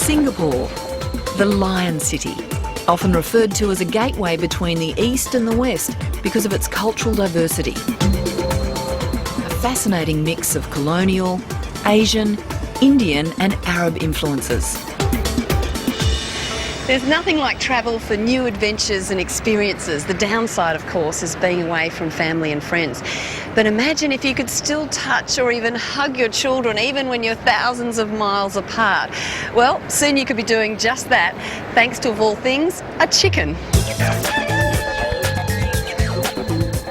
Singapore, the Lion City, often referred to as a gateway between the East and the West because of its cultural diversity. A fascinating mix of colonial, Asian, Indian and Arab influences. There's nothing like travel for new adventures and experiences. The downside, of course, is being away from family and friends. But imagine if you could still touch or even hug your children, even when you're thousands of miles apart. Well, soon you could be doing just that, thanks to, of all things, a chicken.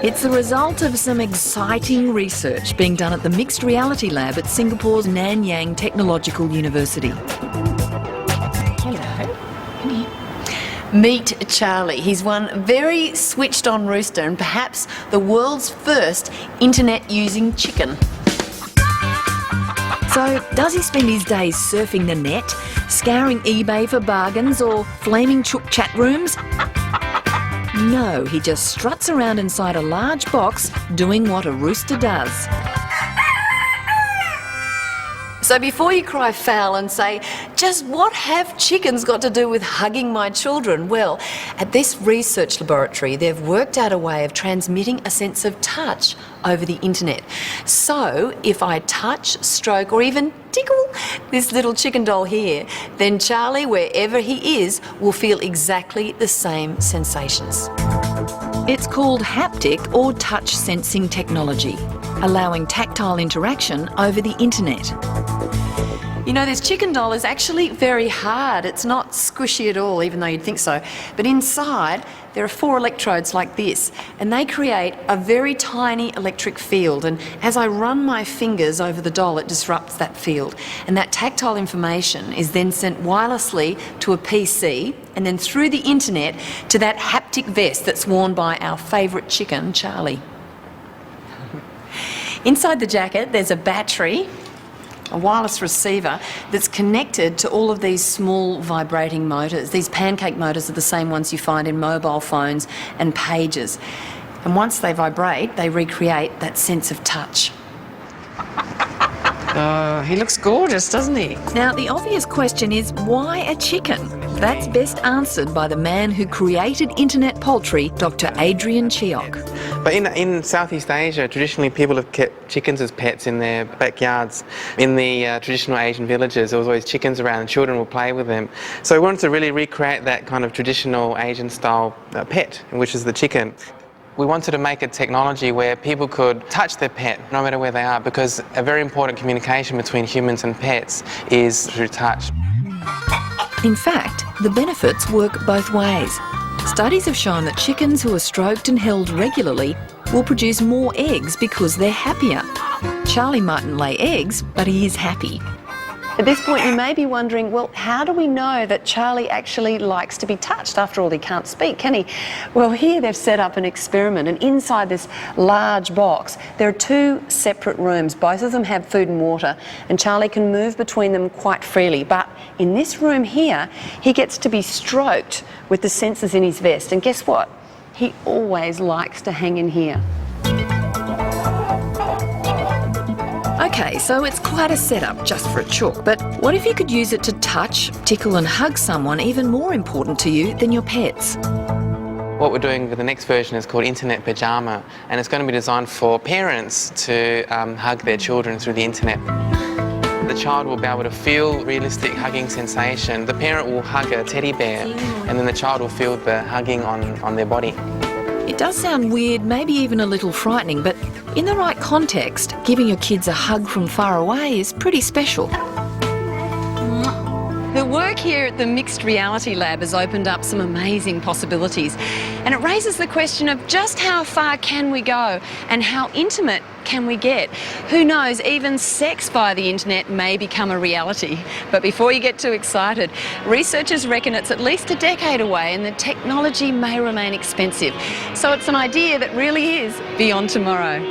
It's the result of some exciting research being done at the Mixed Reality Lab at Singapore's Nanyang Technological University. Hello. Come here. Meet Charlie. He's one very switched-on rooster and perhaps the world's first internet-using chicken. So, does he spend his days surfing the net, scouring eBay for bargains or flaming Cheok chat rooms? No, he just struts around inside a large box doing what a rooster does. So before you cry foul and say, just what have chickens got to do with hugging my children? Well, at this research laboratory, they've worked out a way of transmitting a sense of touch over the internet. So if I touch, stroke or even tickle this little chicken doll here, then Charlie, wherever he is, will feel exactly the same sensations. It's called haptic or touch sensing technology, allowing tactile interaction over the internet. You know, this chicken doll is actually very hard. It's not squishy at all, even though you'd think so. But inside, there are 4 electrodes like this, and they create a very tiny electric field. And as I run my fingers over the doll, it disrupts that field. And that tactile information is then sent wirelessly to a PC, and then through the internet to that haptic vest that's worn by our favourite chicken, Charlie. Inside the jacket, there's a battery, a wireless receiver that's connected to all of these small vibrating motors. These pancake motors are the same ones you find in mobile phones and pages. And once they vibrate, they recreate that sense of touch. Oh, he looks gorgeous, doesn't he? Now, the obvious question is, why a chicken? That's best answered by the man who created internet poultry, Dr. Adrian Cheok. But in Southeast Asia, traditionally people have kept chickens as pets in their backyards. In the traditional Asian villages, there was always chickens around and children would play with them. So we wanted to really recreate that kind of traditional Asian-style pet, which is the chicken. We wanted to make a technology where people could touch their pet no matter where they are, because a very important communication between humans and pets is through touch. In fact, the benefits work both ways. Studies have shown that chickens who are stroked and held regularly will produce more eggs because they're happier. Charlie mightn't lay eggs, but he is happy. At this point, you may be wondering, well, how do we know that Charlie actually likes to be touched? After all, he can't speak, can he? Well, here they've set up an experiment, and inside this large box, there are 2 separate rooms. Both of them have food and water, and Charlie can move between them quite freely. But in this room here, he gets to be stroked with the sensors in his vest. And guess what? He always likes to hang in here. Okay, so it's quite a setup just for a Cheok, but what if you could use it to touch, tickle and hug someone even more important to you than your pets? What we're doing with the next version is called Internet Pyjama, and it's going to be designed for parents to hug their children through the internet. The child will be able to feel realistic hugging sensation. The parent will hug a teddy bear, and then the child will feel the hugging on their body. It does sound weird, maybe even a little frightening, but in the right context, giving your kids a hug from far away is pretty special. The work here at the Mixed Reality Lab has opened up some amazing possibilities, and it raises the question of just how far can we go and how intimate can we get? Who knows, even sex via the internet may become a reality. But before you get too excited, researchers reckon it's at least a decade away and the technology may remain expensive. So it's an idea that really is beyond tomorrow.